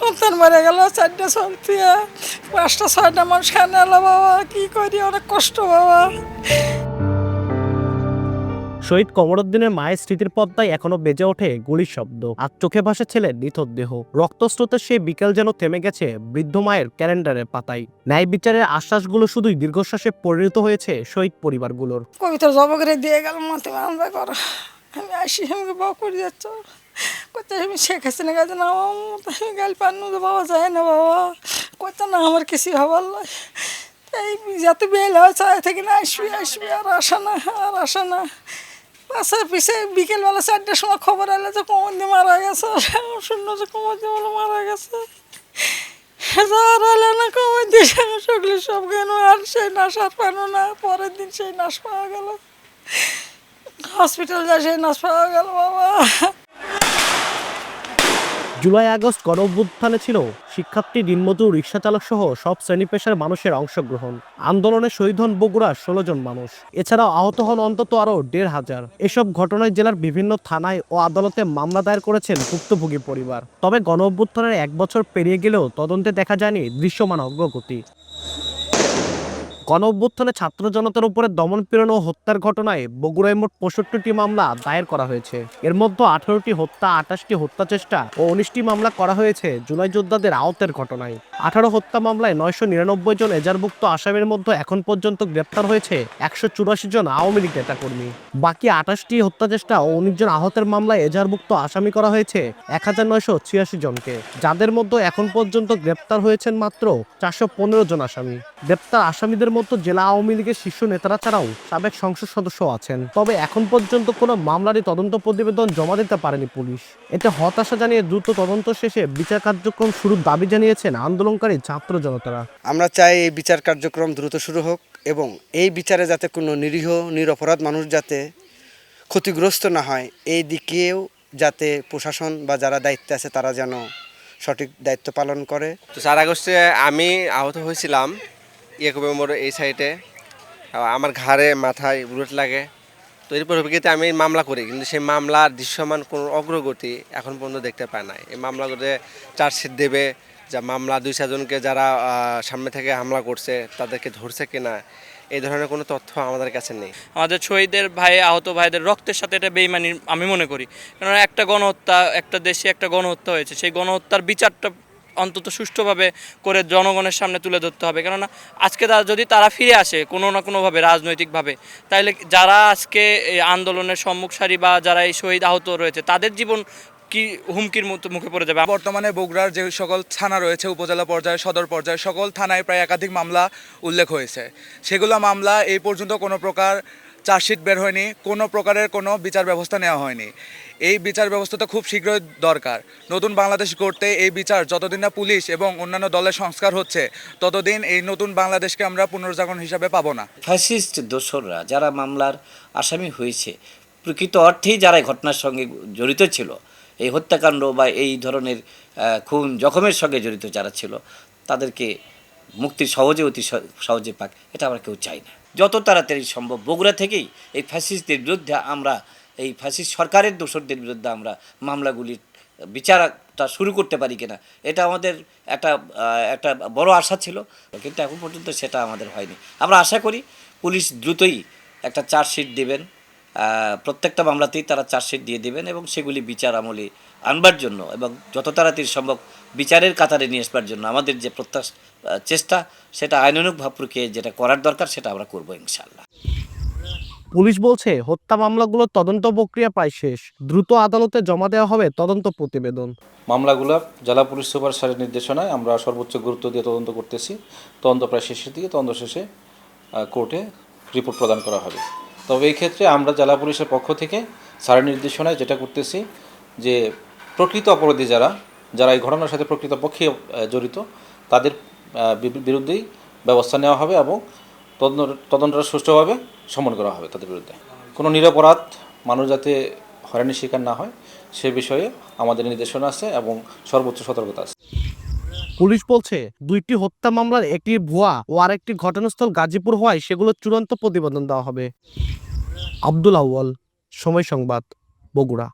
সন্তান মরে গেল, 4টা সন্তিয়া, 5টা 6টা মানুষ খানে এলো বাবা, কি করি, অনেক কষ্ট বাবা। শহীদ কমরুদ্দিনের মায়ের স্মৃতির পর্দায় এখনো বেজে ওঠে গুলির শব্দ, আর চোখে ভাসে ছেলের নিথর দেহ। রক্তস্রোতের সেই বিকেল যেন থেমে গেছে বৃদ্ধ মায়ের ক্যালেন্ডারের পাতায়। ন্যায় বিচারের আশ্বাসগুলো শুধুই দীর্ঘশ্বাসে পরিণত হয়েছে শহীদ পরিবারগুলোর। কবিতা জব করে দিয়ে গেল, মাতে মানবা করো, আমি আসি, আমাকে বাবা করে যাচ্ছ, কোথায় আমি শেখ হাসিনা কাছে না, আমি গাল পান্ন বাবা যায় না বাবা, কোথায় না আমার কিছু হবার লয়, এই যাতে বেল হয় চায় থেকে না, আসবি আসবি, আর আসা না, আর আসা না। পাশে পিছে বিকেলবেলা 4টার সময় খবর এলো যে কুমুদি মারা গেছে, শূন্য যে কুমুদি বলে মারা গেছে, আর এলো না কুমুদি, সকলে সব গেল, আর সেই নাশ আর পানো না। পরের দিন সেই নাশ পাওয়া গেল, হসপিটাল যায় সেই নাশ পাওয়া গেল বাবা। জুলাই আগস্ট গণ অভ্যুত্থানে ছিল শিক্ষার্থী, দিনমজুর, রিক্সা চালক সহ সব শ্রেণী পেশার মানুষের অংশগ্রহণ। আন্দোলনে শহীদ হন বগুড়ার 16 জন মানুষ, এছাড়াও আহত হন অন্তত আরো 1,500। এসব ঘটনায় জেলার বিভিন্ন থানায় ও আদালতে মামলা দায়ের করেছেন ভুক্তভোগী পরিবার। তবে গণ অভ্যুত্থানের 1 বছর পেরিয়ে গেলেও তদন্তে দেখা যায়নি দৃশ্যমান অগ্রগতি। গণ অভ্যুত্থানে ছাত্র জনতার উপরে দমন পীড়ন ও হত্যার ঘটনায় বগুড়ায় মোট 65টি মামলা দায়ের করা হয়েছে। এর মধ্যে 18টি হত্যা, 28টি হত্যা চেষ্টা ও 19টি মামলা করা হয়েছে জুলাই যোদ্ধাদের আহতের ঘটনায়। 18 হত্যা মামলায় 999 জন এজাহারভুক্ত আসামির মধ্যে এখন পর্যন্ত গ্রেপ্তার হয়েছে 184 জন আওয়ামী লীগ নেতাকর্মী। বাকি 28টি হত্যা চেষ্টা ও 19 জন আহতের মামলায় এজাহারভুক্ত আসামি করা হয়েছে 1986 জনকে, যাদের মধ্যে এখন পর্যন্ত গ্রেপ্তার হয়েছেন মাত্র 415 জন আসামি। গ্রেপ্তার আসামিদের মধ্যে জেলা আওয়ামী লীগের শীর্ষ নেতারা ছাড়াও সাবেক সংসদ সদস্য আছেন। তবে এখন পর্যন্ত কোনো মামলারই তদন্ত প্রতিবেদন জমা দিতে পারেনি পুলিশ। এতে হতাশা জানিয়ে দ্রুত তদন্ত শেষে বিচার কার্যক্রম শুরুর দাবি জানিয়েছেন আন্দোলনকারী ছাত্র জনতারা। আমরা চাই এই বিচার কার্যক্রম দ্রুত শুরু হোক এবং এই বিচারে যাতে কোনো নিরীহ নিরপরাধ মানুষ যাতে ক্ষতিগ্রস্ত না হয়, এই দিকেও যাতে প্রশাসন বা যারা দায়িত্বে আছে তারা যেন সঠিক দায়িত্ব পালন করে। তো 4 আগস্টে আমি আহত হয়েছিলাম ইয়াকুব মোড় এই সাইডে, আমার ঘাড়ে মাথায় বুলেট লাগে। তো এর পরিপ্রেক্ষিতে আমি মামলা করি, কিন্তু সেই মামলার দৃশ্যমান কোনো অগ্রগতি এখন পর্যন্ত দেখতে পায় না। এই মামলাগুলোতে চার্জশিট দেবে, যা মামলা 2-4 জনকে যারা সামনে থেকে হামলা করছে তাদেরকে ধরছে কিনা, এই ধরনের কোনো তথ্য আমাদের কাছে নেই। আমাদের শহীদের ভাই, আহত ভাইদের রক্তের সাথে এটা বেইমানি আমি মনে করি। কেননা একটা গণহত্যা, একটা দেশে একটা গণহত্যা হয়েছে, সেই গণহত্যার বিচারটা অন্তত সুষ্ঠুভাবে করে জনগণের সামনে তুলে ধরতে হবে। কেননা আজকে যদি তারা ফিরে আসে কোনো না কোনোভাবে রাজনৈতিকভাবে, তাহলে যারা আজকে এই আন্দোলনের সম্মুখ সারি বা যারা এই শহীদ আহত রয়েছে তাদের জীবন কি হুমকির মুখে পড়ে যাবে। বর্তমানে বগুড়ার যে সকল থানা রয়েছে, উপজেলা পর্যায়ে, সদর পর্যায়ে, সকল থানায় প্রায় একাধিক মামলা উল্লেখ হয়েছে। সেগুলো মামলা এই পর্যন্ত কোনো প্রকার চার্জশিট বের হয়নি, কোনো প্রকারের কোনো বিচার ব্যবস্থা নেওয়া হয়নি। এই বিচার ব্যবস্থাটা খুব শীঘ্রই দরকার। নতুন বাংলাদেশ গড়তে এই বিচার যতদিন না পুলিশ এবং অন্যান্য দলের সংস্কার হচ্ছে, ততদিন এই নতুন বাংলাদেশকে আমরা পুনর্জাগরণ হিসাবে পাবো না। ফ্যাসিস্ট দোসররা যারা মামলার আসামি হয়েছে, প্রকৃত অর্থেই যারা ঘটনার সঙ্গে জড়িত ছিল, এই হত্যাকাণ্ড বা এই ধরনের খুন জখমের সঙ্গে জড়িত যারা ছিল, তাদেরকে মুক্তি সহজে অতি সহজে পাক, এটা আমরা কেউ চাই না। যত তাড়াতাড়ি সম্ভব বগুড়া থেকেই এই ফ্যাসিস্টদের বিরুদ্ধে আমরা, এই ফ্যাসিস্ট সরকারের দোসরদের বিরুদ্ধে আমরা মামলাগুলির বিচারটা শুরু করতে পারি কিনা, এটা আমাদের একটা বড় আশা ছিল, কিন্তু এখন পর্যন্ত সেটা আমাদের হয়নি। আমরা আশা করি পুলিশ দ্রুতই একটা চার্জশিট দেবেন, প্রত্যেকটা মামলাতেই তারা চার্জশিট দিয়ে দেবেন এবং সেগুলি বিচার আমলে আনবার জন্য এবং যত তাড়াতাড়ি সম্ভব বিচারের কাতারে নিয়ে আসবার জন্য আমাদের যে চেষ্টা, সেটা আইনানুগ প্রক্রিয়ায় যেটা করার দরকার সেটা আমরা করবো ইনশাআল্লাহ। পুলিশ বলছে হত্যা মামলাগুলোর তদন্ত প্রক্রিয়া প্রায় শেষ, দ্রুত আদালতে জমা দেওয়া হবে তদন্ত প্রতিবেদন। মামলাগুলো জেলা পুলিশ সুপার স্যারের নির্দেশনায় আমরা সর্বোচ্চ গুরুত্ব দিয়ে তদন্ত করতেছি। তদন্ত প্রায় শেষের দিকে, তদন্ত শেষে কোর্টে রিপোর্ট প্রদান করা হবে। তবে এই ক্ষেত্রে আমরা জেলা পুলিশের পক্ষ থেকে স্যারের নির্দেশনায় যেটা করতেছি যে প্রকৃত অপরাধী যারা এই ঘটনার সাথে প্রকৃতপক্ষে জড়িত, তাদের বিরুদ্ধেই ব্যবস্থা নেওয়া হবে এবং তদন্তটা সুষ্ঠুভাবে সম্পন্ন করা হবে। তাদের বিরুদ্ধে কোনো নিরপরাধ মানুষ যাতে হয়রানির শিকার না হয় সে বিষয়ে আমাদের নির্দেশনা আছে এবং সর্বোচ্চ সতর্কতা আছে। পুলিশ বলছে 2টি হত্যা মামলার একটি ভুয়া ও আরেকটি ঘটনাস্থল গাজীপুর হওয়ায় সেগুলো চূড়ান্ত প্রতিবেদন দেওয়া হবে। আব্দুল আউয়াল, সময় সংবাদ, বগুড়া।